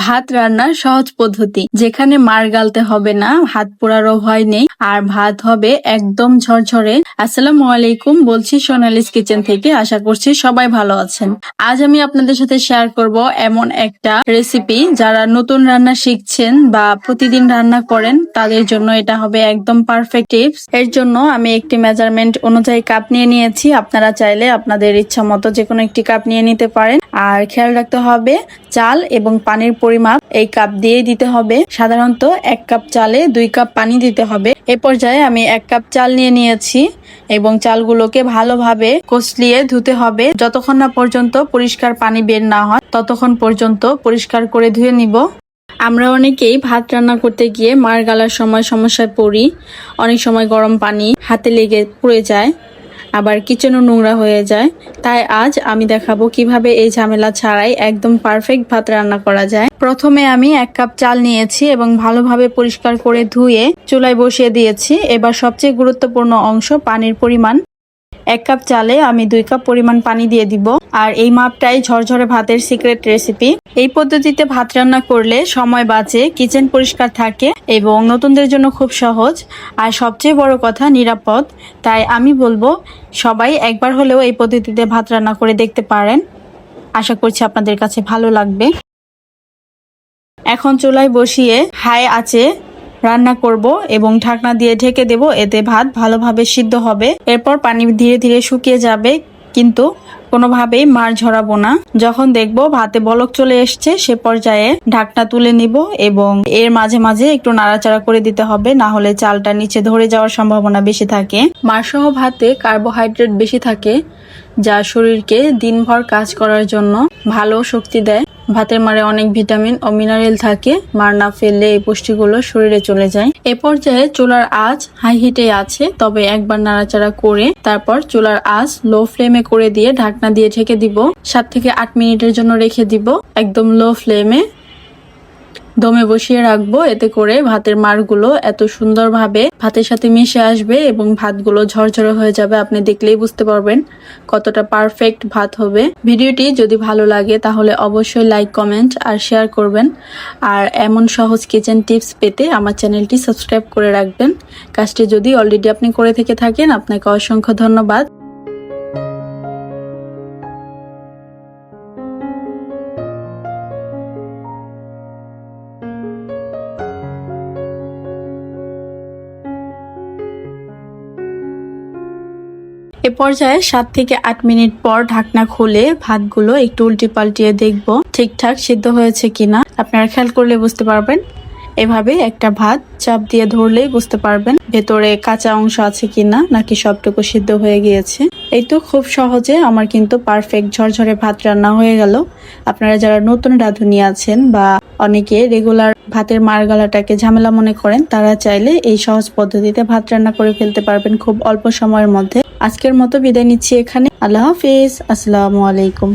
ভাত রান্নার সহজ পদ্ধতি, যেখানে মার গালতে হবে না, হাত পোড়ারও ভয় নেই, আর ভাত হবে একদম ঝরঝরে। আসসালামু আলাইকুম, বলছি সোনালিস কিচেন থেকে। আশা করছি সবাই ভালো আছেন। আজ আমি আপনাদের সাথে শেয়ার করব এমন একটা রেসিপি, যারা নতুন রান্না শিখছেন বা প্রতিদিন রান্না করেন তাদের জন্য এটা হবে একদম পারফেক্ট টিপস। এর জন্য আমি একটি মেজারমেন্ট অনুযায়ী কাপ নিয়ে নিয়েছি। আপনারা চাইলে আপনাদের ইচ্ছা মতো যে কোনো একটি কাপ নিয়ে নিতে পারেন। আর খেয়াল রাখতে হবে চাল এবং পানির পরিমাপ এই কাপ দিয়ে দিতে হবে। সাধারণত 1 কাপ চালে 2 কাপ পানি দিতে হবে। এ পর্যায়ে আমি 1 কাপ চাল নিয়ে নিয়েছি এবং চালগুলোকে ভালোভাবে কষলিয়ে ধুতে হবে। যতক্ষণ না পর্যন্ত পরিষ্কার পানি বের না হয় ততক্ষণ পর্যন্ত পরিষ্কার করে ধুয়ে নিব। আমরা অনেকেই ভাত রান্না করতে গিয়ে মার গালার সময় সমস্যায় পড়ি। অনেক সময় গরম পানি হাতে লেগে পুড়ে যায়, আবার কিচেনও নোংরা হয়ে যায়। তাই আজ আমি দেখাবো কিভাবে এই ঝামেলা ছাড়াই একদম পারফেক্ট ভাত রান্না করা যায়। প্রথমে আমি 1 কাপ চাল নিয়েছি এবং ভালোভাবে পরিষ্কার করে ধুয়ে চুলায় বসিয়ে দিয়েছি। এবার সবচেয়ে গুরুত্বপূর্ণ অংশ পানির পরিমাণ। 1 কাপ চালে আমি 2 কাপ পরিমাণ পানি দিয়ে দিব। আর এই মাপটাই ঝরঝরে ভাতের সিক্রেট রেসিপি। এই পদ্ধতিতে ভাত রান্না করলে সময় বাঁচে, কিচেন পরিষ্কার থাকে এবং নতুনদের জন্য খুব সহজ, আর সবচেয়ে বড় কথা নিরাপদ। তাই আমি বলবো সবাই একবার হলেও এই পদ্ধতিতে ভাত রান্না করে দেখতে পারেন। আশা করছি আপনাদের কাছে ভালো লাগবে। এখন চুলায় বসিয়ে হাই আঁচে রান্না করব এবং ঢাকনা দিয়ে ঢেকে দেব। এতে ভাত ভালোভাবে সিদ্ধ হবে। এরপর পানি ধীরে ধীরে শুকিয়ে যাবে, কিন্তু কোনোভাবেই মার ঝরাবো না। যখন দেখব ভাতে বলক চলে এসছে সে পর্যায়ে ঢাকনা তুলে নিব এবং এর মাঝে মাঝে একটু নাড়াচাড়া করে দিতে হবে, না হলে চালটা নিচে ধরে যাওয়ার সম্ভাবনা বেশি থাকে। মারসহ ভাতে কার্বোহাইড্রেট বেশি থাকে, যা শরীরকে দিনভর কাজ করার জন্য ভালো শক্তি দেয়। ভাতের মারে অনেক ভিটামিন ও মিনারেল থাকে। মার না ফেললে এই পুষ্টিগুলো শরীরে চলে যায়। এ পর্যায়ে চুলার আঁচ হাই হিটে আছে, তবে একবার নাড়াচাড়া করে তারপর চুলার আঁচ লো ফ্লেমে করে দিয়ে ঢাকনা দিয়ে ঢেকে দিব। 7 থেকে 8 মিনিটের জন্য রেখে দিব। একদম লো ফ্লেমে দমে বসিয়ে রাখবো। এতে করে ভাতের মারগুলো এত সুন্দরভাবে ভাতের সাথে মিশে আসবে এবং ভাতগুলো ঝরঝরে হয়ে যাবে। আপনি দেখলেই বুঝতে পারবেন কতটা পারফেক্ট ভাত হবে। ভিডিওটি যদি ভালো লাগে তাহলে অবশ্যই লাইক, কমেন্ট আর শেয়ার করবেন। আর এমন সহজ কিচেন টিপস পেতে আমার চ্যানেলটি সাবস্ক্রাইব করে রাখবেন। কাজটি যদি অলরেডি আপনি করে থেকে থাকেন, আপনাকে অসংখ্য ধন্যবাদ। এ পর্যায়ে 7 থেকে 8 মিনিট পর ঢাকনা খুলে ভাতগুলো একটু উল্টে পাল্টিয়ে দেখব ঠিকঠাক সিদ্ধ হয়েছে কিনা। আপনারা খেয়াল করলে বুঝতে পারবেন। এভাবে একটা ভাত চাপ দিয়ে ধরলেই বুঝতে পারবেন ভেতরে কাঁচা অংশ আছে কিনা, নাকি সবটুকু সিদ্ধ হয়ে গিয়েছে। এই তো খুব সহজে আমার কিন্তু পারফেক্ট ঝরঝরে ভাত রান্না হয়ে গেল। আপনারা যারা নতুন রাঁধুনি আছেন বা অনেকে রেগুলার ভাতের মার গালাটাকে ঝামেলা মনে করেন, তারা চাইলে এই সহজ পদ্ধতিতে ভাত রান্না করে ফেলতে পারবেন খুব অল্প সময়ের মধ্যে। আজকের মতো বিদায় নিচ্ছি এখানে। আল্লাহ হাফিজ। আসসালামু আলাইকুম।